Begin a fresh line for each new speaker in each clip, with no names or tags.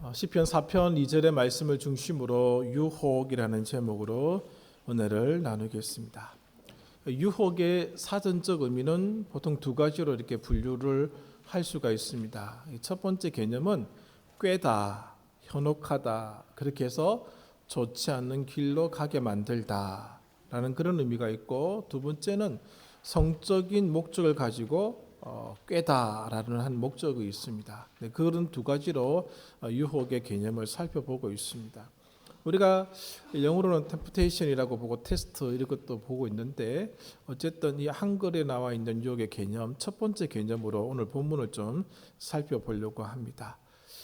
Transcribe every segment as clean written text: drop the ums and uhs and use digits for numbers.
시편 4편 2절의 말씀을 중심으로 유혹이라는 제목으로 은혜를 나누겠습니다. 유혹의 사전적 의미는 보통 두 가지로 이렇게 분류를 할 수가 있습니다. 첫 번째 개념은 꾀다, 현혹하다, 그렇게 해서 좋지 않는 길로 가게 만들다라는 그런 의미가 있고, 두 번째는 성적인 목적을 가지고 꾀다라는 한 목적이 있습니다. 그런 두 가지로 유혹의 개념을 살펴보고 있습니다. 우리가 영어로는 템프테이션이라고 보고 테스트 이런 것도 보고 있는데, 어쨌든 이 한글에 나와 있는 유혹의 개념, 첫 번째 개념으로 오늘 본문을 좀 살펴보려고 합니다.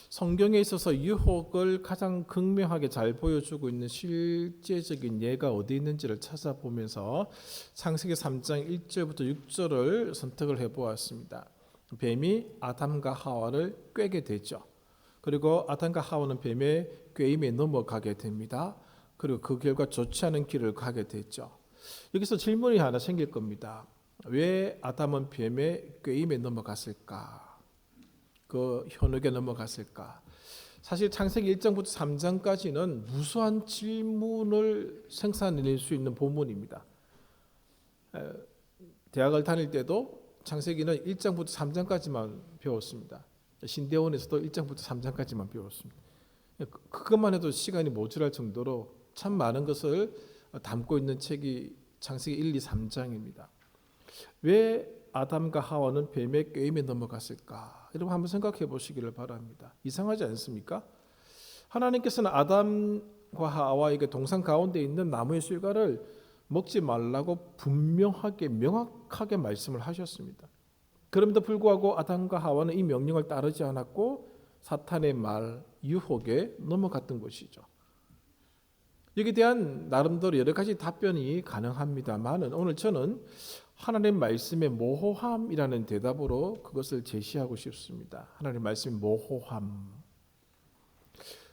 성경에 있어서 유혹을 가장 극명하게 잘 보여주고 있는 실제적인 예가 어디 있는지를 찾아보면서 창세기 3장 1절부터 6절을 선택을 해보았습니다. 뱀이 아담과 하와를 꾀게 되죠. 그리고 아담과 하와는 뱀의 꾀임에 넘어가게 됩니다. 그리고 그 결과 좋지 않은 길을 가게 되죠. 여기서 질문이 하나 생길 겁니다. 왜 아담은 뱀의 꾀임에 넘어갔을까? 그 현혹에 넘어갔을까? 사실 창세기 1장부터 3장까지는 무수한 질문을 생산해낼 수 있는 본문입니다. 대학을 다닐 때도 창세기는 1장부터 3장까지만 배웠습니다. 신대원에서도 1장부터 3장까지만 배웠습니다. 그것만 해도 시간이 모자랄 정도로 참 많은 것을 담고 있는 책이 창세기 1, 2, 3장입니다. 왜 아담과 하와는 뱀의 꾀임에 넘어갔을까? 여러분 한번 생각해 보시기를 바랍니다. 이상하지 않습니까? 하나님께서는 아담과 하와에게 동산 가운데 있는 나무의 실과를 먹지 말라고 분명하게 명확하게 말씀을 하셨습니다. 그럼에도 불구하고 아담과 하와는 이 명령을 따르지 않았고 사탄의 말, 유혹에 넘어갔던 것이죠. 여기에 대한 나름대로 여러 가지 답변이 가능합니다만, 오늘 저는 하나님 말씀의 모호함이라는 대답으로 그것을 제시하고 싶습니다. 하나님 말씀의 모호함.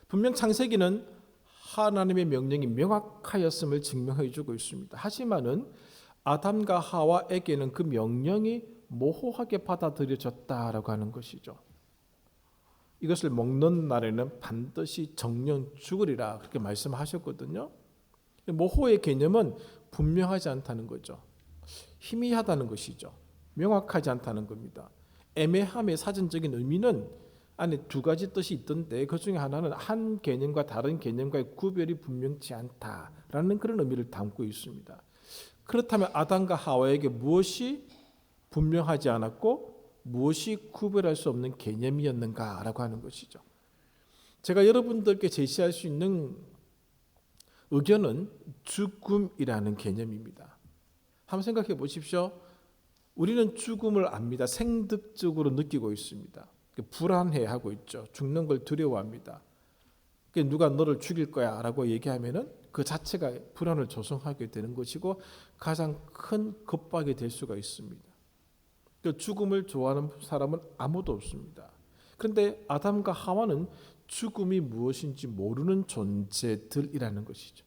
분명 창세기는 하나님의 명령이 명확하였음을 증명해 주고 있습니다. 하지만은 아담과 하와에게는 그 명령이 모호하게 받아들여졌다라고 하는 것이죠. 이것을 먹는 날에는 반드시 정령 죽으리라 그렇게 말씀하셨거든요. 모호의 개념은 분명하지 않다는 거죠. 희미하다는 것이죠. 명확하지 않다는 겁니다. 애매함의 사전적인 의미는 안에 두 가지 뜻이 있던데, 그 중에 하나는 한 개념과 다른 개념과의 구별이 분명치 않다라는 그런 의미를 담고 있습니다. 그렇다면 아담과 하와에게 무엇이 분명하지 않았고 무엇이 구별할 수 없는 개념이었는가라고 하는 것이죠. 제가 여러분들께 제시할 수 있는 의견은 죽음이라는 개념입니다. 한번 생각해 보십시오. 우리는 죽음을 압니다. 생득적으로 느끼고 있습니다. 불안해하고 있죠. 죽는 걸 두려워합니다. 누가 너를 죽일 거야 라고 얘기하면은 그 자체가 불안을 조성하게 되는 것이고 가장 큰 겁박이 될 수가 있습니다. 죽음을 좋아하는 사람은 아무도 없습니다. 그런데 아담과 하와는 죽음이 무엇인지 모르는 존재들이라는 것이죠.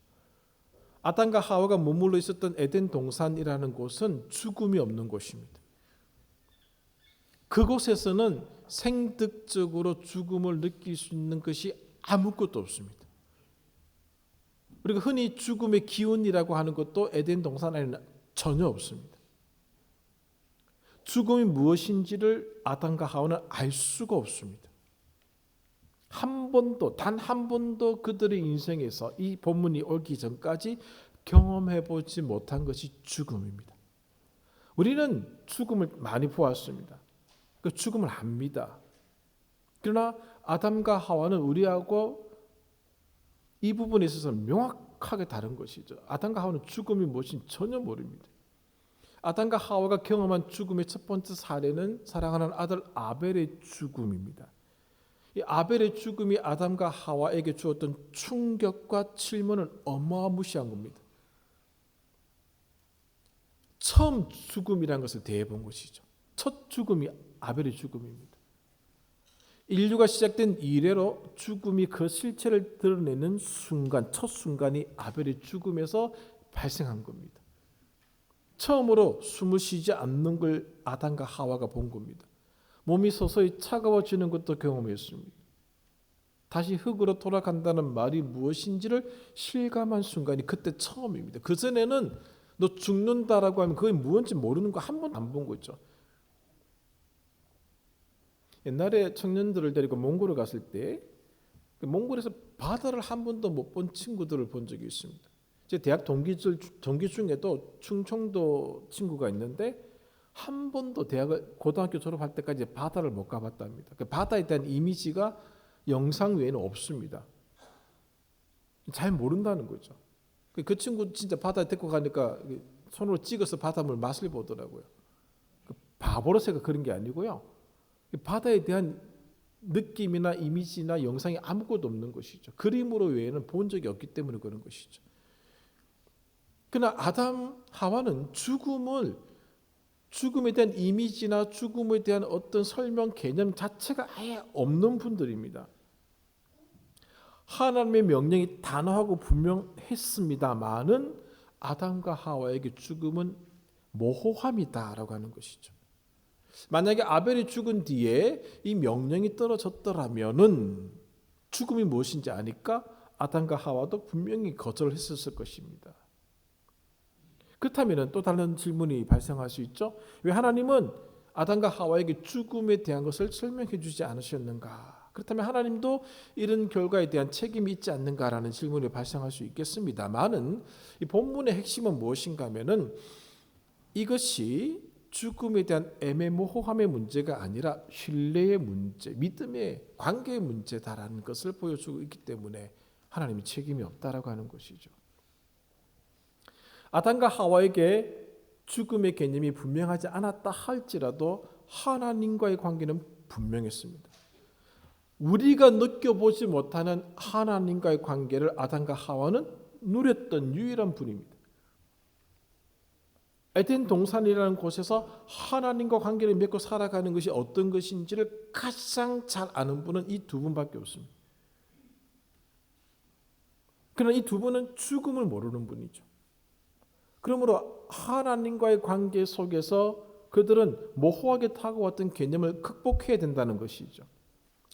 아담과 하와가 머물러 있었던 에덴 동산이라는 곳은 죽음이 없는 곳입니다. 그곳에서는 생득적으로 죽음을 느낄 수 있는 것이 아무것도 없습니다. 그리고 흔히 죽음의 기운이라고 하는 것도 에덴 동산 안에는 전혀 없습니다. 죽음이 무엇인지를 아담과 하와는 알 수가 없습니다. 한 번도, 단 한 번도 그들의 인생에서 이 본문이 오기 전까지 경험해 보지 못한 것이 죽음입니다. 우리는 죽음을 많이 보았습니다. 그 죽음을 압니다. 그러나 아담과 하와는 우리하고 이 부분에 있어서 명확하게 다른 것이죠. 아담과 하와는 죽음이 무엇인지 전혀 모릅니다. 아담과 하와가 경험한 죽음의 첫 번째 사례는 사랑하는 아들 아벨의 죽음입니다. 이 아벨의 죽음이 아담과 하와에게 주었던 충격과 질문은 어마무시한 겁니다. 처음 죽음이라는 것을 대해본 것이죠. 첫 죽음이 아벨의 죽음입니다. 인류가 시작된 이래로 죽음이 그 실체를 드러내는 순간, 첫 순간이 아벨의 죽음에서 발생한 겁니다. 처음으로 숨을 쉬지 않는 걸 아담과 하와가 본 겁니다. 몸이 서서히 차가워지는 것도 경험했습니다. 다시 흙으로 돌아간다는 말이 무엇인지를 실감한 순간이 그때 처음입니다. 그전에는 너 죽는다라고 하면 그게 무엇인지 모르는 거 한 번도 안 본 거죠. 옛날에 청년들을 데리고 몽골에 갔을 때 몽골에서 바다를 한 번도 못 본 친구들을 본 적이 있습니다. 제 대학 동기 중에도 충청도 친구가 있는데 한 번도 고등학교 졸업할 때까지 바다를 못 가봤답니다. 그 바다에 대한 이미지가 영상 외에는 없습니다. 잘 모른다는 거죠. 그 친구 진짜 바다에 데리고 가니까 손으로 찍어서 바닷물 맛을 보더라고요. 바보로서가 그런 게 아니고요. 바다에 대한 느낌이나 이미지나 영상이 아무것도 없는 것이죠. 그림으로 외에는 본 적이 없기 때문에 그런 것이죠. 그러나 아담 하와는 죽음에 대한 이미지나 죽음에 대한 어떤 설명 개념 자체가 아예 없는 분들입니다. 하나님의 명령이 단호하고 분명했습니다만은 아담과 하와에게 죽음은 모호함이다라고 하는 것이죠. 만약에 아벨이 죽은 뒤에 이 명령이 떨어졌더라면은 죽음이 무엇인지 아니까 아담과 하와도 분명히 거절했었을 것입니다. 그렇다면 또 다른 질문이 발생할 수 있죠. 왜 하나님은 아담과 하와에게 죽음에 대한 것을 설명해 주지 않으셨는가? 그렇다면 하나님도 이런 결과에 대한 책임이 있지 않는가라는 질문이 발생할 수 있겠습니다만은 이 본문의 핵심은 무엇인가 하면은 이것이 죽음에 대한 애매모호함의 문제가 아니라 신뢰의 문제, 믿음의 관계의 문제다라는 것을 보여주고 있기 때문에 하나님이 책임이 없다라고 하는 것이죠. 아담과 하와에게 죽음의 개념이 분명하지 않았다 할지라도 하나님과의 관계는 분명했습니다. 우리가 느껴보지 못하는 하나님과의 관계를 아담과 하와는 누렸던 유일한 분입니다. 에덴 동산이라는 곳에서 하나님과 관계를 맺고 살아가는 것이 어떤 것인지를 가장 잘 아는 분은 이 두 분밖에 없습니다. 그러나 이 두 분은 죽음을 모르는 분이죠. 그러므로 하나님과의 관계 속에서 그들은 모호하게 다가왔던 개념을 극복해야 된다는 것이죠.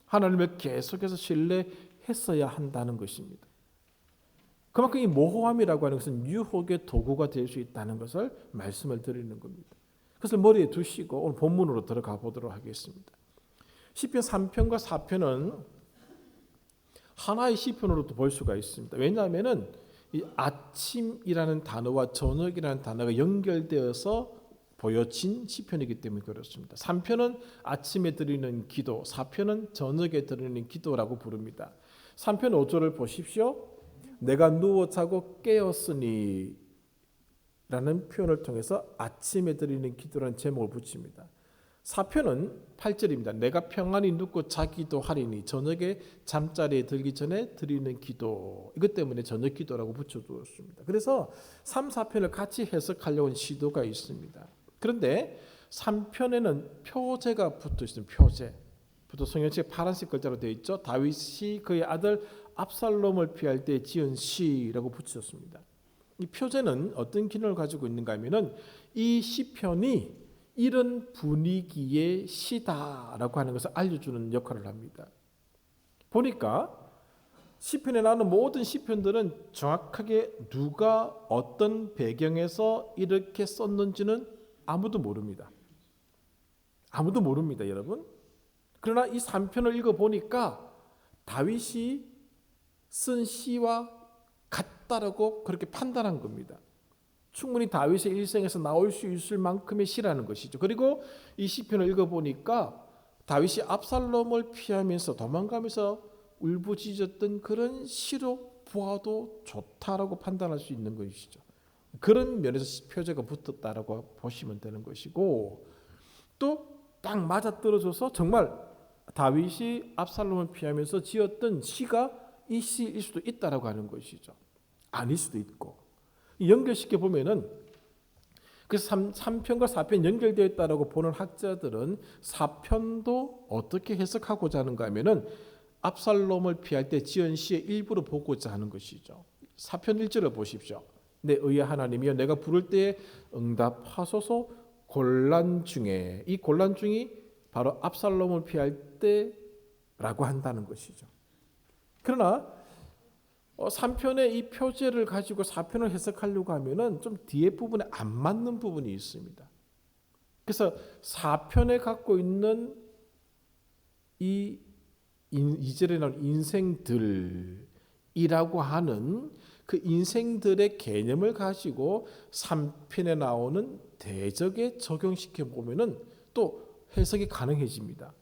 하나님을 계속해서 신뢰했어야 한다는 것입니다. 그만큼 이 모호함이라고 하는 것은 유혹의 도구가 될 수 있다는 것을 말씀을 드리는 겁니다. 그것을 머리에 두시고 오늘 본문으로 들어가 보도록 하겠습니다. 시편 3편과 4편은 하나의 시편으로도 볼 수가 있습니다. 왜냐하면 이 아침이라는 단어와 저녁이라는 단어가 연결되어서 보여진 시편이기 때문에 그렇습니다. 3편은 아침에 드리는 기도, 4편은 저녁에 드리는 기도라고 부릅니다. 3편 5절을 보십시오. 내가 누워 자고 깨었으니 라는 표현을 통해서 아침에 드리는 기도라는 제목을 붙입니다. 4편은 8절입니다. 내가 평안히 눕고 자기도 하리니 저녁에 잠자리에 들기 전에 드리는 기도. 이것 때문에 저녁 기도라고 붙여두었습니다. 그래서 3, 4편을 같이 해석하려고 하는 시도가 있습니다. 그런데 3편에는 표제가 붙어 있습니다. 표제. 보통 성경책에 파란색 글자로 되어 있죠. 다윗이 그의 아들 압살롬을 피할 때 지은 시라고 붙였습니다. 이 표제는 어떤 기능을 가지고 있는가 하면은 이 시편이 이런 분위기의 시다라고 하는 것을 알려주는 역할을 합니다. 보니까 시편에 나오는 모든 시편들은 정확하게 누가 어떤 배경에서 이렇게 썼는지는 아무도 모릅니다. 아무도 모릅니다, 여러분. 그러나 이 3편을 읽어보니까 다윗이 쓴 시와 같다라고 그렇게 판단한 겁니다. 충분히 다윗의 일생에서 나올 수 있을 만큼의 시라는 것이죠. 그리고 이 시편을 읽어보니까 다윗이 압살롬을 피하면서 도망가면서 울부짖었던 그런 시로 보아도 좋다라고 판단할 수 있는 것이죠. 그런 면에서 표제가 붙었다라고 보시면 되는 것이고, 또 딱 맞아떨어져서 정말 다윗이 압살롬을 피하면서 지었던 시가 이 시일 수도 있다라고 하는 것이죠. 아닐 수도 있고. 연결시켜 보면은 그래서 3편과 4편 연결되어 있다라고 보는 학자들은 4편도 어떻게 해석하고자 하는가 하면은 압살롬을 피할 때 지은 시의 일부를 보고자 하는 것이죠. 4편 1절을 보십시오. 내 의의 하나님이여 내가 부를 때에 응답하소서. 곤란 중에, 이 곤란 중이 바로 압살롬을 피할 때라고 한다는 것이죠. 그러나 3편의 이 표제를 가지고 4편을 해석하려고 하면은 좀 뒤에 부분에 안 맞는 부분이 있습니다. 그래서 4편에 갖고 있는 이 2절에 나온 인생들이라고 하는 그 인생들의 개념을 가지고 3편에 나오는 대적에 적용시켜 보면은 또 해석이 가능해집니다.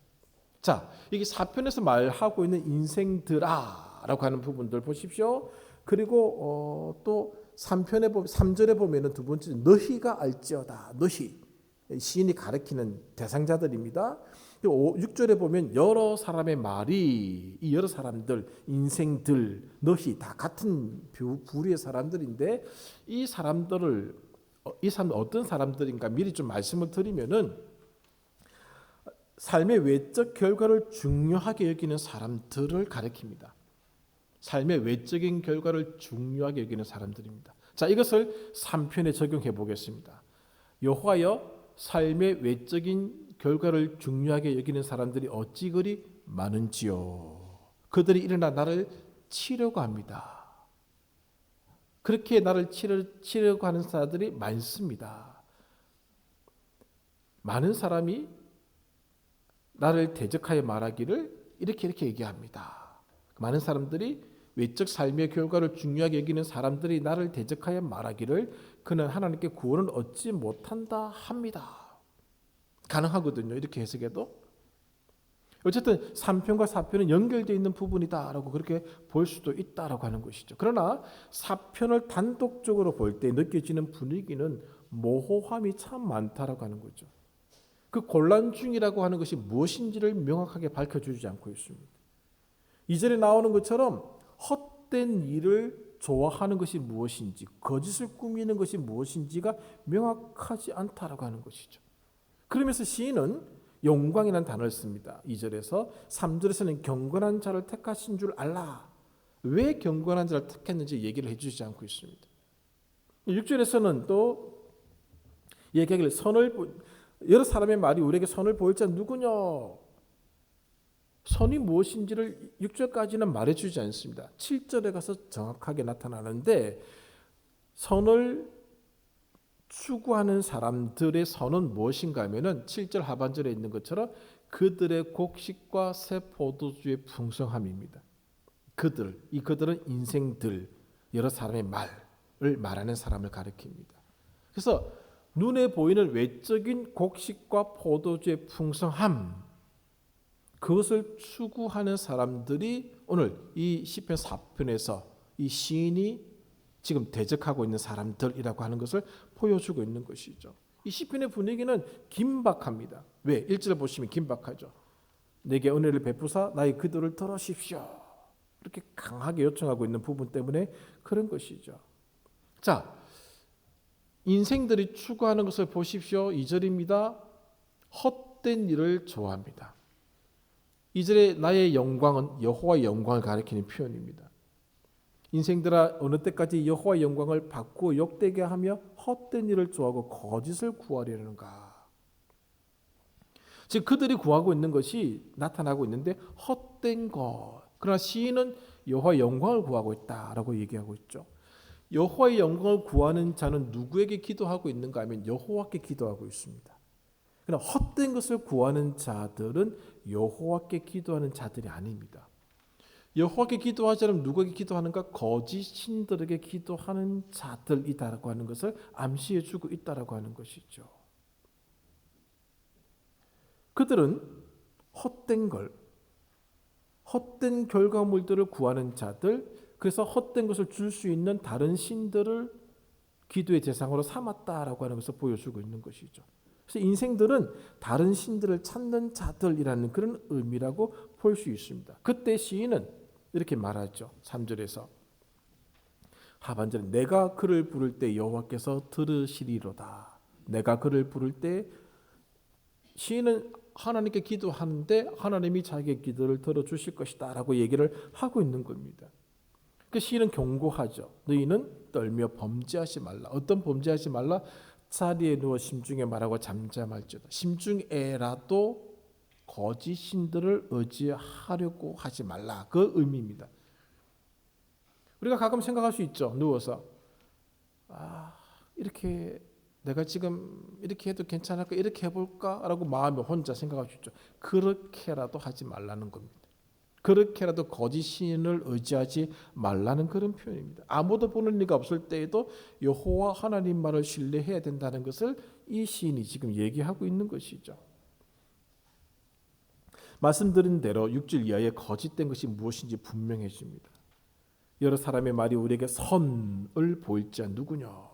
자, 이게 4편에서 말하고 있는 인생들아라고 하는 부분들 보십시오. 그리고 또 3절에 보면은 두 번째 너희가 알지어다. 너희 시인이 가리키는 대상자들입니다. 6절에 보면 여러 사람의 말이, 이 여러 사람들, 인생들, 너희 다 같은 부류의 사람들인데 이 사람들 어떤 사람들인가 미리 좀 말씀을 드리면은 삶의 외적 결과를 중요하게 여기는 사람들을 가리킵니다. 삶의 외적인 결과를 중요하게 여기는 사람들입니다. 자, 이것을 3편에 적용해 보겠습니다. 여호와여 삶의 외적인 결과를 중요하게 여기는 사람들이 어찌 그리 많은지요. 그들이 일어나 나를 치려고 합니다. 그렇게 나를 치려고 하는 사람들이 많습니다. 많은 사람이 나를 대적하여 말하기를 이렇게 얘기합니다. 많은 사람들이 외적 삶의 결과를 중요하게 여기는 사람들이 나를 대적하여 말하기를 그는 하나님께 구원을 얻지 못한다 합니다. 가능하거든요. 이렇게 해석해도. 어쨌든 3편과 4편은 연결되어 있는 부분이다라고 그렇게 볼 수도 있다라고 하는 것이죠. 그러나 4편을 단독적으로 볼 때 느껴지는 분위기는 모호함이 참 많다라고 하는 거죠. 그 곤란 중이라고 하는 것이 무엇인지를 명확하게 밝혀주지 않고 있습니다. 이전에 나오는 것처럼 헛된 일을 좋아하는 것이 무엇인지, 거짓을 꾸미는 것이 무엇인지가 명확하지 않다라고 하는 것이죠. 그러면서 시인은 영광이라는 단어를 씁니다. 2절에서 3절에서는 경건한 자를 택하신 줄 알라. 왜 경건한 자를 택했는지 얘기를 해주지 않고 있습니다. 6절에서는 또 얘기하기를 여러 사람의 말이 우리에게 선을 보일 자 누구냐? 선이 무엇인지를 6절까지는 말해주지 않습니다. 7절에 가서 정확하게 나타나는데 선을 추구하는 사람들의 선은 무엇인가 하면은 7절 하반절에 있는 것처럼 그들의 곡식과 새 포도주의 풍성함입니다. 그들은 인생들, 여러 사람의 말을 말하는 사람을 가리킵니다. 그래서 눈에 보이는 외적인 곡식과 포도주의 풍성함, 그것을 추구하는 사람들이 오늘 이 시편 4편에서 이 시인이 지금 대적하고 있는 사람들이라고 하는 것을 보여주고 있는 것이죠. 이 시편의 분위기는 긴박합니다. 왜? 1절 보시면 긴박하죠. 내게 은혜를 베푸사 나의 기도를 들으십시오. 이렇게 강하게 요청하고 있는 부분 때문에 그런 것이죠. 자, 인생들이 추구하는 것을 보십시오. 2절입니다. 헛된 일을 좋아합니다. 2절에 나의 영광은 여호와의 영광을 가리키는 표현입니다. 인생들아 어느 때까지 여호와의 영광을 받고 욕되게 하며 헛된 일을 좋아하고 거짓을 구하려는가. 즉 그들이 구하고 있는 것이 나타나고 있는데 헛된 것. 그러나 시인은 여호와의 영광을 구하고 있다라고 얘기하고 있죠. 여호와의 영광을 구하는 자는 누구에게 기도하고 있는가 하면 여호와께 기도하고 있습니다. 그러나 헛된 것을 구하는 자들은 여호와께 기도하는 자들이 아닙니다. 여호와께 기도하지 않으면 누구에게 기도하는가? 거짓 신들에게 기도하는 자들이다라고 하는 것을 암시해주고 있다라고 하는 것이죠. 그들은 헛된 결과물들을 구하는 자들, 그래서 헛된 것을 줄 수 있는 다른 신들을 기도의 대상으로 삼았다라고 하는 것을 보여주고 있는 것이죠. 그래서 인생들은 다른 신들을 찾는 자들이라는 그런 의미라고 볼 수 있습니다. 그때 시인은 이렇게 말하죠. 3절에서 하반절에 내가 그를 부를 때 여호와께서 들으시리로다. 내가 그를 부를 때 시인은 하나님께 기도하는데 하나님이 자기의 기도를 들어주실 것이다 라고 얘기를 하고 있는 겁니다. 그 시인은 경고하죠. 너희는 떨며 범죄하지 말라. 어떤 범죄하지 말라? 자리에 누워 심중에 말하고 잠잠할지어다. 심중에라도 거짓 신들을 의지하려고 하지 말라. 그 의미입니다. 우리가 가끔 생각할 수 있죠. 누워서 이렇게 내가 지금 이렇게 해도 괜찮을까? 이렇게 해볼까? 라고 마음에 혼자 생각할 수 있죠. 그렇게라도 하지 말라는 겁니다. 그렇게라도 거짓 신을 의지하지 말라는 그런 표현입니다. 아무도 보는 리가 없을 때에도 여호와 하나님 말을 신뢰해야 된다는 것을 이 시인이 지금 얘기하고 있는 것이죠. 말씀드린 대로 6절 이하에 거짓된 것이 무엇인지 분명해집니다. 여러 사람의 말이 우리에게 선을 보일 자 누구냐?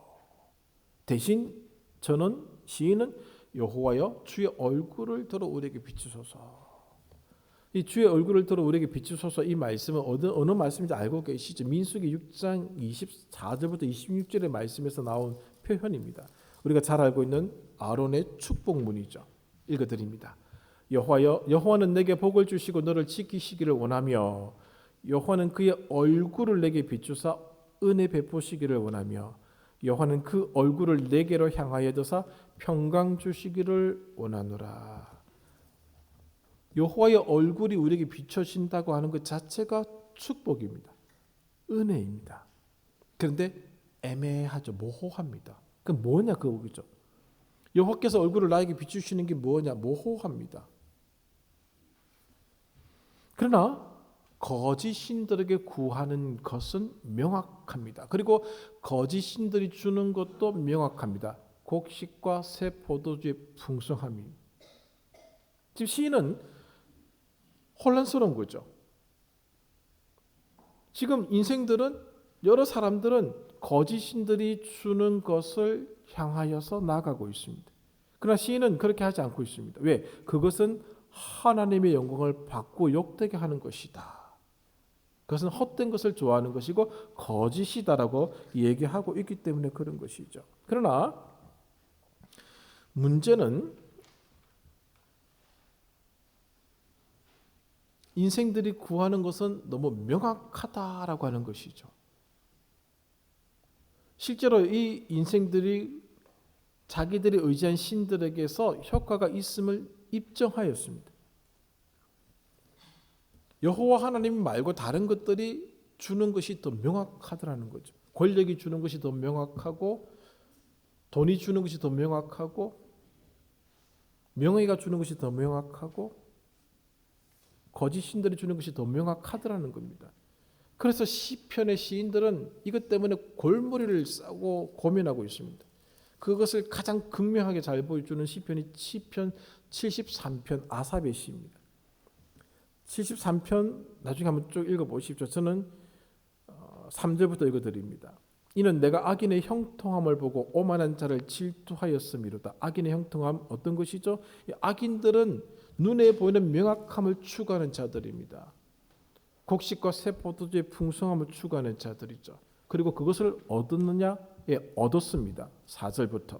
대신 저는 시인은 여호와여 주의 얼굴을 들어 우리에게 비추소서. 이 주의 얼굴을 들어 우리에게 비추소서 이 말씀은 어느 말씀인지 알고 계시죠? 민수기 6장 24절부터 26절의 말씀에서 나온 표현입니다. 우리가 잘 알고 있는 아론의 축복문이죠. 읽어드립니다. 여호와여 여호와는 내게 복을 주시고 너를 지키시기를 원하며 여호와는 그의 얼굴을 내게 비추사 은혜 베푸시기를 원하며 여호와는 그 얼굴을 내게로 향하여 드사 평강 주시기를 원하노라. 여호와의 얼굴이 우리에게 비춰진다고 하는 것 자체가 축복입니다. 은혜입니다. 그런데 애매하죠. 모호합니다. 그 뭐냐 그거죠. 여호와께서 얼굴을 나에게 비추시는 게 뭐냐 모호합니다. 그러나 거짓 신들에게 구하는 것은 명확합니다. 그리고 거짓 신들이 주는 것도 명확합니다. 곡식과 새 포도주의 풍성함이. 지금 시인은 혼란스러운 거죠. 지금 여러 사람들은 거짓 신들이 주는 것을 향하여서 나가고 있습니다. 그러나 시인은 그렇게 하지 않고 있습니다. 왜? 그것은 하나님의 영광을 받고 욕되게 하는 것이다. 그것은 헛된 것을 좋아하는 것이고 거짓이다라고 얘기하고 있기 때문에 그런 것이죠. 그러나 문제는 인생들이 구하는 것은 너무 명확하다라고 하는 것이죠. 실제로 이 인생들이 자기들이 의지한 신들에게서 효과가 있음을 입증하였습니다. 여호와 하나님 말고 다른 것들이 주는 것이 더 명확하더라는 거죠. 권력이 주는 것이 더 명확하고 돈이 주는 것이 더 명확하고 명예가 주는 것이 더 명확하고 거짓 신들이 주는 것이 더 명확하더라는 겁니다. 그래서 시편의 시인들은 이것 때문에 골머리를 싸고 고민하고 있습니다. 그것을 가장 극명하게 잘 보여주는 시편이 시편 73편 아삽의 시입니다. 73편 나중에 한번 쭉 읽어보십시오. 저는 3절부터 읽어드립니다. 이는 내가 악인의 형통함을 보고 오만한 자를 질투하였음이로다. 악인의 형통함 어떤 것이죠? 악인들은 눈에 보이는 명확함을 추구하는 자들입니다. 곡식과 새 포도주의 풍성함을 추구하는 자들이죠. 그리고 그것을 얻었느냐? 예, 얻었습니다. 4절부터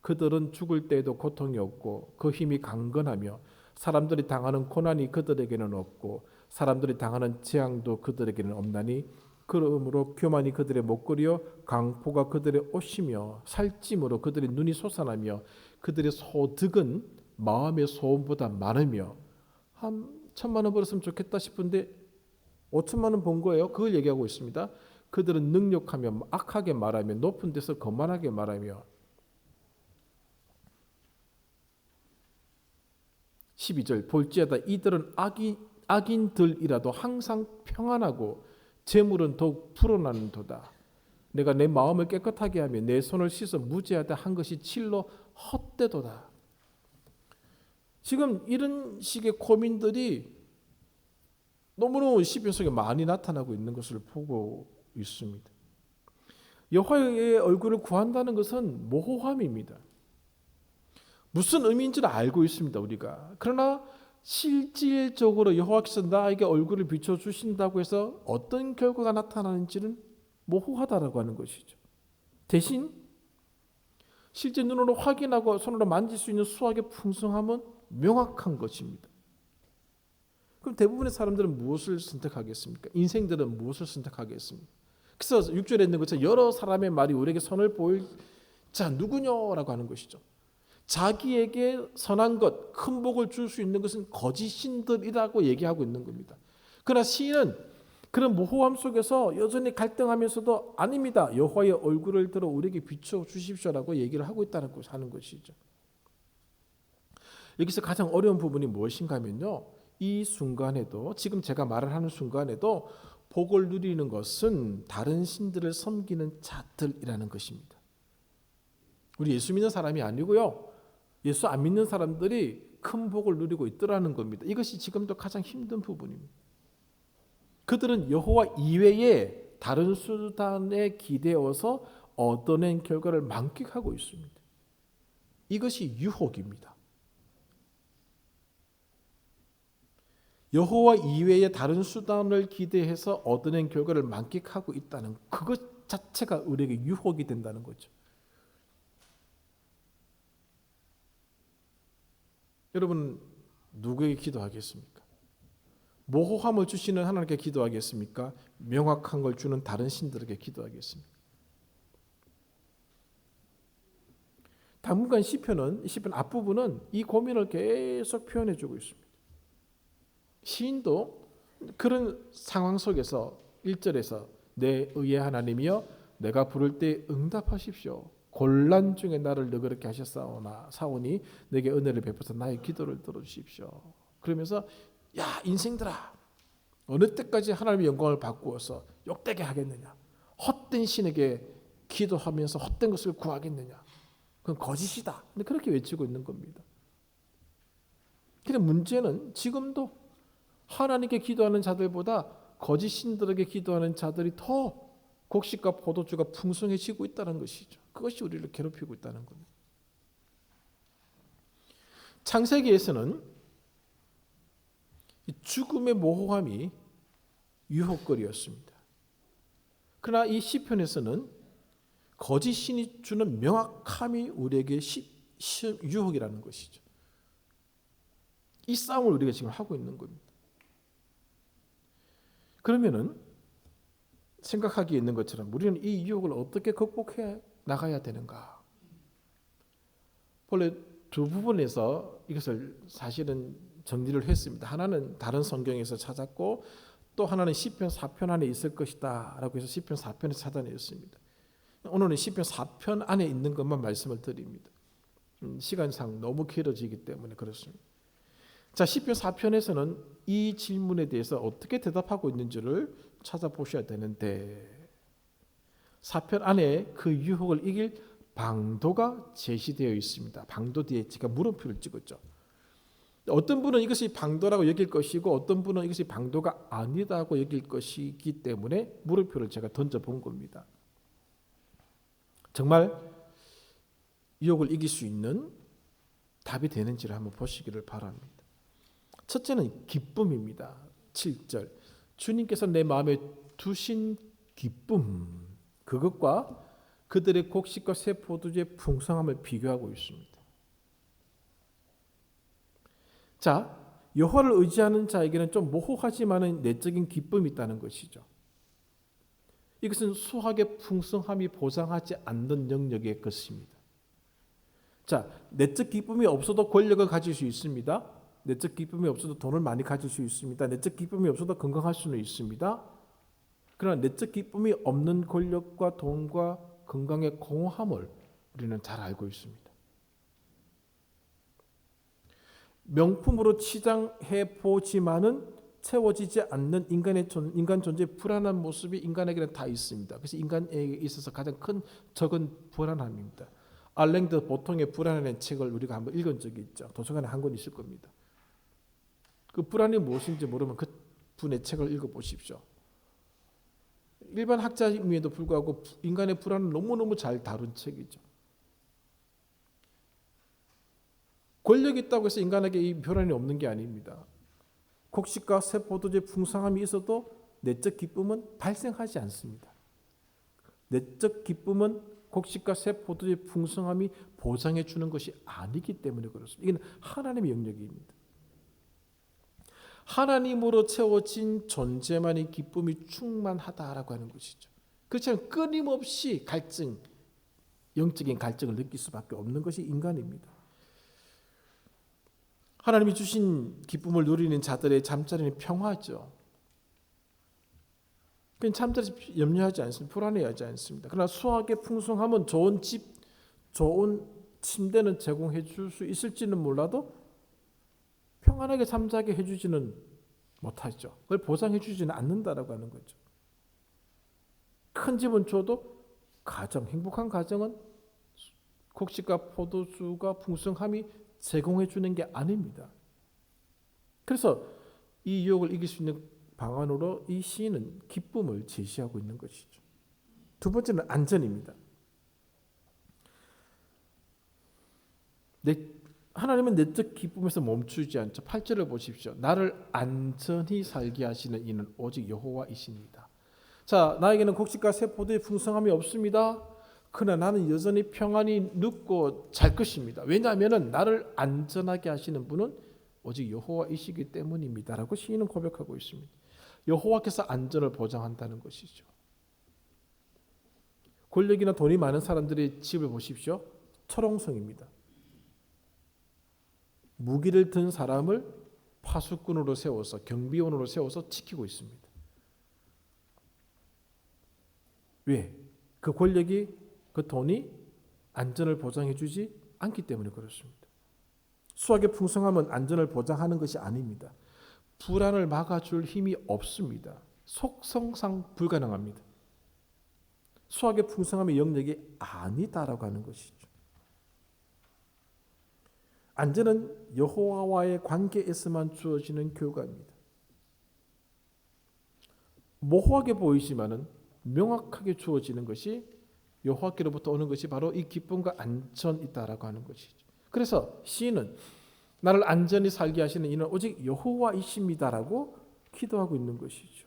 그들은 죽을 때에도 고통이 없고 그 힘이 강건하며 사람들이 당하는 고난이 그들에게는 없고 사람들이 당하는 재앙도 그들에게는 없나니 그러므로 교만이 그들의 목걸이요 강포가 그들의 옷이며 살찜으로 그들의 눈이 솟아나며 그들의 소득은 마음의 소원보다 많으며 한 1,000만 원 벌었으면 좋겠다 싶은데 5천만 원 번 거예요. 그걸 얘기하고 있습니다. 그들은 능욕하며 악하게 말하며 높은 데서 거만하게 말하며 12절 볼지어다 이들은 악인들이라도 항상 평안하고 재물은 더욱 불어나는 도다. 내가 내 마음을 깨끗하게 하며 내 손을 씻어 무죄하다 한 것이 칠로 헛되도다. 지금 이런 식의 고민들이 너무너무 시편 속에 많이 나타나고 있는 것을 보고 있습니다. 여호와의 얼굴을 구한다는 것은 모호함입니다. 무슨 의미인지는 알고 있습니다. 우리가. 그러나 실질적으로 여호와께서 나에게 얼굴을 비춰주신다고 해서 어떤 결과가 나타나는지는 모호하다라고 하는 것이죠. 대신 실제 눈으로 확인하고 손으로 만질 수 있는 수확의 풍성함은 명확한 것입니다. 그럼 대부분의 사람들은 무엇을 선택하겠습니까? 인생들은 무엇을 선택하겠습니까? 그래서 6절에 있는 것처럼 여러 사람의 말이 우리에게 선을 보일 자 누구냐라고 하는 것이죠. 자기에게 선한 것, 큰 복을 줄 수 있는 것은 거짓 신들이라고 얘기하고 있는 겁니다. 그러나 시인은 그런 모호함 속에서 여전히 갈등하면서도 아닙니다. 여호와의 얼굴을 들어 우리에게 비춰 주십시오라고 얘기를 하고 있다는 것을 하는 것이죠. 여기서 가장 어려운 부분이 무엇인가 하면요. 이 순간에도 지금 제가 말을 하는 순간에도 복을 누리는 것은 다른 신들을 섬기는 자들이라는 것입니다. 우리 예수 믿는 사람이 아니고요. 예수 안 믿는 사람들이 큰 복을 누리고 있더라는 겁니다. 이것이 지금도 가장 힘든 부분입니다. 그들은 여호와 이외에 다른 수단에 기대어서 얻어낸 결과를 만끽하고 있습니다. 이것이 유혹입니다. 여호와 이외에 다른 수단을 기대해서 얻어낸 결과를 만끽하고 있다는 그것 자체가 우리에게 유혹이 된다는 거죠. 여러분 누구에게 기도하겠습니까? 모호함을 주시는 하나님께 기도하겠습니까? 명확한 걸 주는 다른 신들에게 기도하겠습니까? 당분간 시편 앞부분은 이 고민을 계속 표현해 주고 있습니다. 시인도 그런 상황 속에서 1절에서 내 의의 하나님이여 내가 부를 때 응답하십시오. 곤란 중에 나를 너그럽게 하셨사오니 내게 은혜를 베푸사 나의 기도를 들어주십시오. 그러면서 야 인생들아 어느 때까지 하나님의 영광을 바꾸어서 욕되게 하겠느냐. 헛된 신에게 기도하면서 헛된 것을 구하겠느냐. 그건 거짓이다. 근데 그렇게 외치고 있는 겁니다. 근데 문제는 지금도 하나님께 기도하는 자들보다 거짓 신들에게 기도하는 자들이 더 곡식과 포도주가 풍성해지고 있다는 것이죠. 그것이 우리를 괴롭히고 있다는 겁니다. 창세기에서는 죽음의 모호함이 유혹거리였습니다. 그러나 이 시편에서는 거짓 신이 주는 명확함이 우리에게 유혹이라는 것이죠. 이 싸움을 우리가 지금 하고 있는 겁니다. 그러면은 생각하기에 있는 것처럼 우리는 이 유혹을 어떻게 극복해 나가야 되는가? 본래 두 부분에서 이것을 사실은 정리를 했습니다. 하나는 다른 성경에서 찾았고 또 하나는 시편 4편 안에 있을 것이다 라고 해서 시편 4편에서 찾아냈습니다. 오늘은 시편 4편 안에 있는 것만 말씀을 드립니다. 시간상 너무 길어지기 때문에 그렇습니다. 자, 시편 4편에서는 이 질문에 대해서 어떻게 대답하고 있는지를 찾아보셔야 되는데 4편 안에 그 유혹을 이길 방도가 제시되어 있습니다. 방도 뒤에 제가 물음표를 찍었죠. 어떤 분은 이것이 방도라고 여길 것이고 어떤 분은 이것이 방도가 아니다고 여길 것이기 때문에 물음표를 제가 던져본 겁니다. 정말 유혹을 이길 수 있는 답이 되는지를 한번 보시기를 바랍니다. 첫째는 기쁨입니다. 7절 주님께서 내 마음에 두신 기쁨 그것과 그들의 곡식과 새 포도주의 풍성함을 비교하고 있습니다. 자, 여호와를 의지하는 자에게는 좀 모호하지만 내적인 기쁨이 있다는 것이죠. 이것은 수학의 풍성함이 보장하지 않는 영역의 것입니다. 자, 내적 기쁨이 없어도 권력을 가질 수 있습니다. 내적 기쁨이 없어도 돈을 많이 가질 수 있습니다. 내적 기쁨이 없어도 건강할 수는 있습니다. 그러나 내적 기쁨이 없는 권력과 돈과 건강의 공허함을 우리는 잘 알고 있습니다. 명품으로 치장해 보지만은 채워지지 않는 인간 존재의 불안한 모습이 인간에게는 다 있습니다. 그래서 인간에게 있어서 가장 큰 적은 불안함입니다. 알랭드 보통의 불안의 책을 우리가 한번 읽은 적이 있죠. 도서관에 한 권 있을 겁니다. 그 불안이 무엇인지 모르면 그 분의 책을 읽어보십시오. 일반 학자임에도 불구하고 인간의 불안을 너무너무 잘 다룬 책이죠. 권력이 있다고 해서 인간에게 이 불안이 없는 게 아닙니다. 곡식과 새 포도주의 풍성함이 있어도 내적 기쁨은 발생하지 않습니다. 내적 기쁨은 곡식과 새 포도주의 풍성함이 보장해 주는 것이 아니기 때문에 그렇습니다. 이건 하나님의 영역입니다. 하나님으로 채워진 존재만이 기쁨이 충만하다라고 하는 것이죠. 그렇지 않으면 끊임없이 영적인 갈증을 느낄 수밖에 없는 것이 인간입니다. 하나님이 주신 기쁨을 누리는 자들의 잠자리는 평화죠. 그냥 잠자리 염려하지 않습니다. 불안해하지 않습니다. 그러나 수확의 풍성함은 좋은 집, 좋은 침대는 제공해 줄 수 있을지는 몰라도 평안하게 잠자게 해주지는 못하죠. 그걸 보장해 주지는 않는다라고 하는 거죠. 큰 집은 줘도 행복한 가정은 곡식과 포도주가 풍성함이 제공해 주는 게 아닙니다. 그래서 이 유혹을 이길 수 있는 방안으로 이 시인은 기쁨을 제시하고 있는 것이죠. 두 번째는 안전입니다. 하나님은 내적 기쁨에서 멈추지 않죠. 8절을 보십시오. 나를 안전히 살게 하시는 이는 오직 여호와이십니다. 자, 나에게는 곡식과 새 포도의 풍성함이 없습니다. 그러나 나는 여전히 평안히 눕고 잘 것입니다. 왜냐하면 나를 안전하게 하시는 분은 오직 여호와이시기 때문입니다라고 시인은 고백하고 있습니다. 여호와께서 안전을 보장한다는 것이죠. 권력이나 돈이 많은 사람들의 집을 보십시오. 철옹성입니다. 무기를 든 사람을 파수꾼으로 세워서 경비원으로 세워서 지키고 있습니다. 왜? 그 권력이 그 돈이 안전을 보장해 주지 않기 때문에 그렇습니다. 수확의 풍성함은 안전을 보장하는 것이 아닙니다. 불안을 막아줄 힘이 없습니다. 속성상 불가능합니다. 수확의 풍성함의 영역이 아니다라고 하는 것이죠. 안전은 여호와와의 관계에서만 주어지는 교감입니다. 모호하게 보이지만은 명확하게 주어지는 것이 여호와께로부터 오는 것이 바로 이 기쁨과 안전이다라고 하는 것이죠. 그래서 시인은 나를 안전히 살게 하시는 이는 오직 여호와이십니다라고 기도하고 있는 것이죠.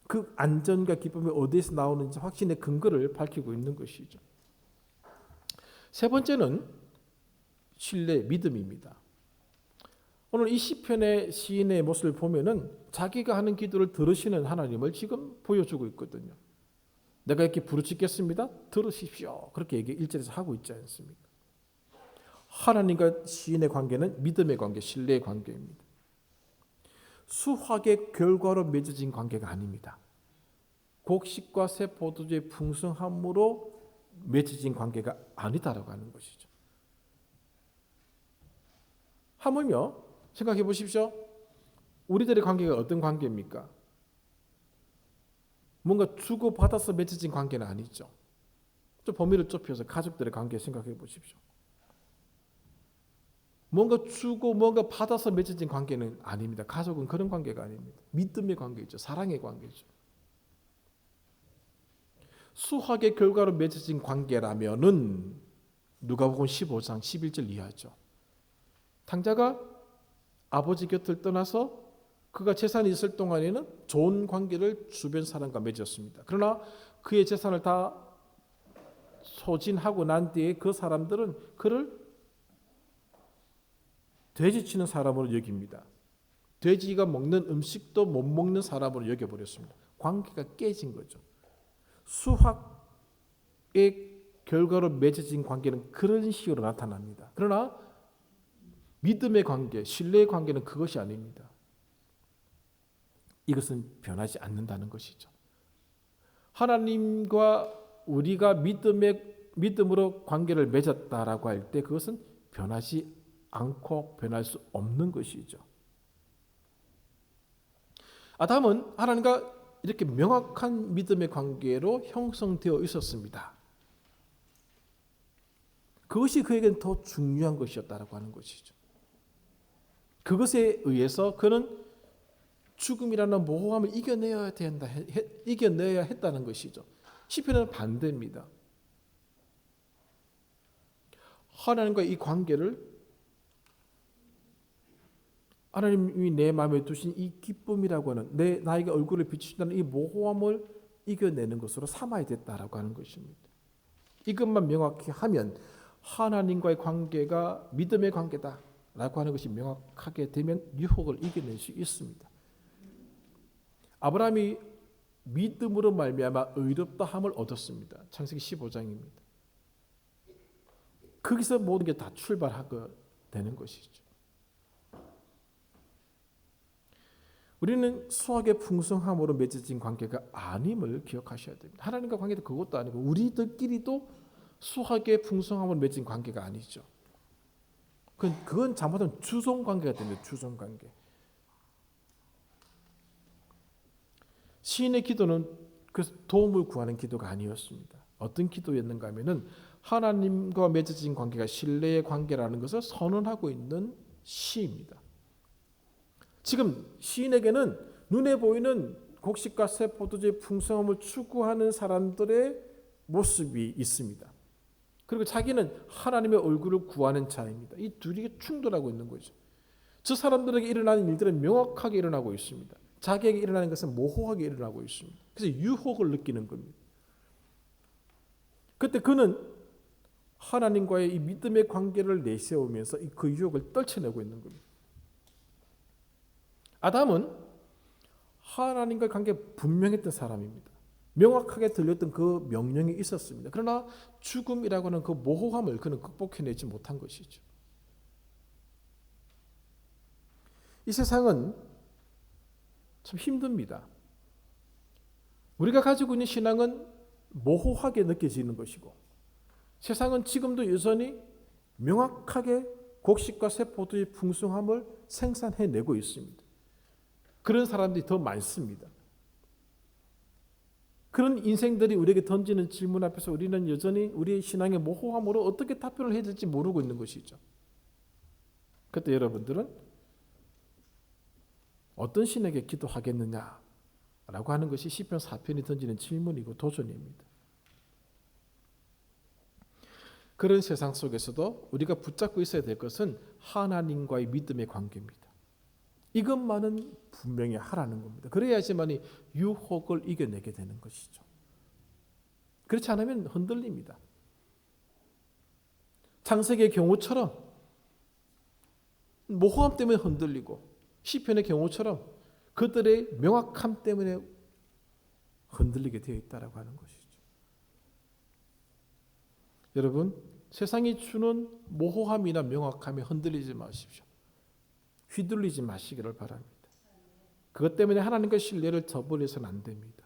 그 안전과 기쁨이 어디에서 나오는지 확신의 근거를 밝히고 있는 것이죠. 세 번째는 신뢰, 믿음입니다. 오늘 이 시편의 시인의 모습을 보면은 자기가 하는 기도를 들으시는 하나님을 지금 보여주고 있거든요. 내가 이렇게 부르짖겠습니다. 들으십시오. 그렇게 얘기 1절에서 하고 있지 않습니까? 하나님과 시인의 관계는 믿음의 관계, 신뢰의 관계입니다. 수확의 결과로 맺어진 관계가 아닙니다. 곡식과 새 포도주의 풍성함으로 맺어진 관계가 아니다라고 하는 것이죠. 하물며 생각해 보십시오. 우리들의 관계가 어떤 관계입니까? 뭔가 주고받아서 맺어진 관계는 아니죠. 좀 범위를 좁혀서 가족들의 관계 생각해 보십시오. 뭔가 주고 뭔가 받아서 맺어진 관계는 아닙니다. 가족은 그런 관계가 아닙니다. 믿음의 관계죠. 사랑의 관계죠. 수학의 결과로 맺어진 관계라면은 누가복음 15장 11절 이하죠. 탕자가 아버지 곁을 떠나서 그가 재산이 있을 동안에는 좋은 관계를 주변 사람과 맺었습니다. 그러나 그의 재산을 다 소진하고 난 뒤에 그 사람들은 그를 돼지치는 사람으로 여깁니다. 돼지가 먹는 음식도 못 먹는 사람으로 여겨버렸습니다. 관계가 깨진 거죠. 수학의 결과로 맺어진 관계는 그런 식으로 나타납니다. 그러나 믿음의 관계, 신뢰의 관계는 그것이 아닙니다. 이것은 변하지 않는다는 것이죠. 하나님과 우리가 믿음으로 관계를 맺었다라고 할 때 그것은 변하지 않고 변할 수 없는 것이죠. 아담은 하나님과 이렇게 명확한 믿음의 관계로 형성되어 있었습니다. 그것이 그에게는 더 중요한 것이었다라고 하는 것이죠. 그것에 의해서 그는 죽음이라는 모호함을 이겨내야 했다는 것이죠. 시편은 반대입니다. 하나님과 이 관계를 하나님이 내 마음에 두신 이 기쁨이라고 하는 나에게 얼굴을 비추신다는 이 모호함을 이겨내는 것으로 삼아야 됐다라고 하는 것입니다. 이것만 명확히 하면 하나님과의 관계가 믿음의 관계다라고 하는 것이 명확하게 되면 유혹을 이겨낼 수 있습니다. 아브라함이 믿음으로 말미암아 의롭다함을 얻었습니다. 창세기 15장입니다. 거기서 모든 게 다 출발하게 되는 것이죠. 우리는 수학의 풍성함으로 맺어진 관계가 아님을 기억하셔야 됩니다. 하나님과 관계도 그것도 아니고 우리들끼리도 수학의 풍성함으로 맺은 관계가 아니죠. 그건 잘못하면 주종 관계가 됩니다. 주종 관계. 시인의 기도는 그 도움을 구하는 기도가 아니었습니다. 어떤 기도였는가 하면은 하나님과 맺어진 관계가 신뢰의 관계라는 것을 선언하고 있는 시입니다. 지금 시인에게는 눈에 보이는 곡식과 새 포도주의 풍성함을 추구하는 사람들의 모습이 있습니다. 그리고 자기는 하나님의 얼굴을 구하는 자입니다. 이 둘이 충돌하고 있는 거죠. 저 사람들에게 일어나는 일들은 명확하게 일어나고 있습니다. 자기에게 일어나는 것은 모호하게 일어나고 있습니다. 그래서 유혹을 느끼는 겁니다. 그때 그는 하나님과의 이 믿음의 관계를 내세우면서 그 유혹을 떨쳐내고 있는 겁니다. 아담은 하나님과의 관계가 분명했던 사람입니다. 명확하게 들렸던 그 명령이 있었습니다. 그러나 죽음이라고 하는 그 모호함을 그는 극복해내지 못한 것이죠. 이 세상은 참 힘듭니다. 우리가 가지고 있는 신앙은 모호하게 느껴지는 것이고 세상은 지금도 여전히 명확하게 곡식과 새 포도의 풍성함을 생산해내고 있습니다. 그런 사람들이 더 많습니다. 그런 인생들이 우리에게 던지는 질문 앞에서 우리는 여전히 우리의 신앙의 모호함으로 어떻게 답변을 해야 될지 모르고 있는 것이죠. 그때 여러분들은 어떤 신에게 기도하겠느냐라고 하는 것이 시편 4편이 던지는 질문이고 도전입니다. 그런 세상 속에서도 우리가 붙잡고 있어야 될 것은 하나님과의 믿음의 관계입니다. 이것만은 분명히 하라는 겁니다. 그래야지만이 유혹을 이겨내게 되는 것이죠. 그렇지 않으면 흔들립니다. 창세기의 경우처럼 모호함 때문에 흔들리고 시편의 경우처럼 그들의 명확함 때문에 흔들리게 되어 있다라고 하는 것이죠. 여러분, 세상이 주는 모호함이나 명확함에 흔들리지 마십시오. 휘둘리지 마시기를 바랍니다. 그것 때문에 하나님과 신뢰를 저버려서는 안 됩니다.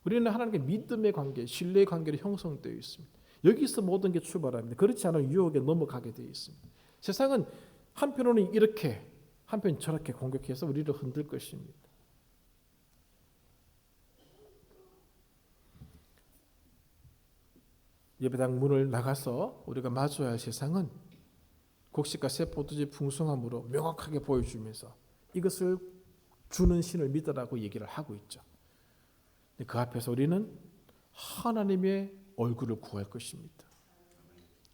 우리는 하나님께 믿음의 관계, 신뢰의 관계로 형성되어 있습니다. 여기서 모든 게 출발합니다. 그렇지 않으면 유혹에 넘어가게 되어 있습니다. 세상은 한편으로는 이렇게, 한편 저렇게 공격해서 우리를 흔들 것입니다. 예배당 문을 나가서 우리가 마주해야 할 세상은 곡식과 새 포도주의 풍성함으로 명확하게 보여주면서 이것을 주는 신을 믿으라고 얘기를 하고 있죠. 그 앞에서 우리는 하나님의 얼굴을 구할 것입니다.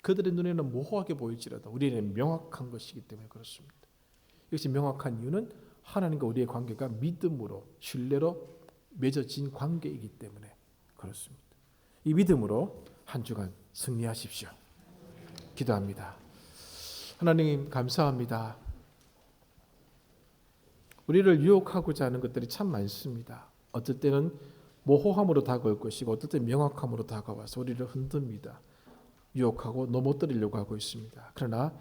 그들의 눈에는 모호하게 보일지라도 우리는 명확한 것이기 때문에 그렇습니다. 이것이 명확한 이유는 하나님과 우리의 관계가 믿음으로 신뢰로 맺어진 관계이기 때문에 그렇습니다. 이 믿음으로 한 주간 승리하십시오. 기도합니다. 하나님 감사합니다. 우리를 유혹하고자 하는 것들이 참 많습니다. 어떨 때는 모호함으로 다가올 것이고 어떨 때는 명확함으로 다가와서 우리를 흔듭니다. 유혹하고 넘어뜨리려고 하고 있습니다. 그러나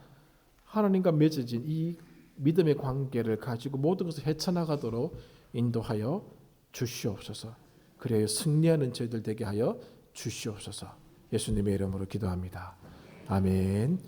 하나님과 맺어진 이 믿음의 관계를 가지고 모든 것을 헤쳐나가도록 인도하여 주시옵소서. 그래야 승리하는 저희들 되게 하여 주시옵소서. 예수님의 이름으로 기도합니다. 아멘.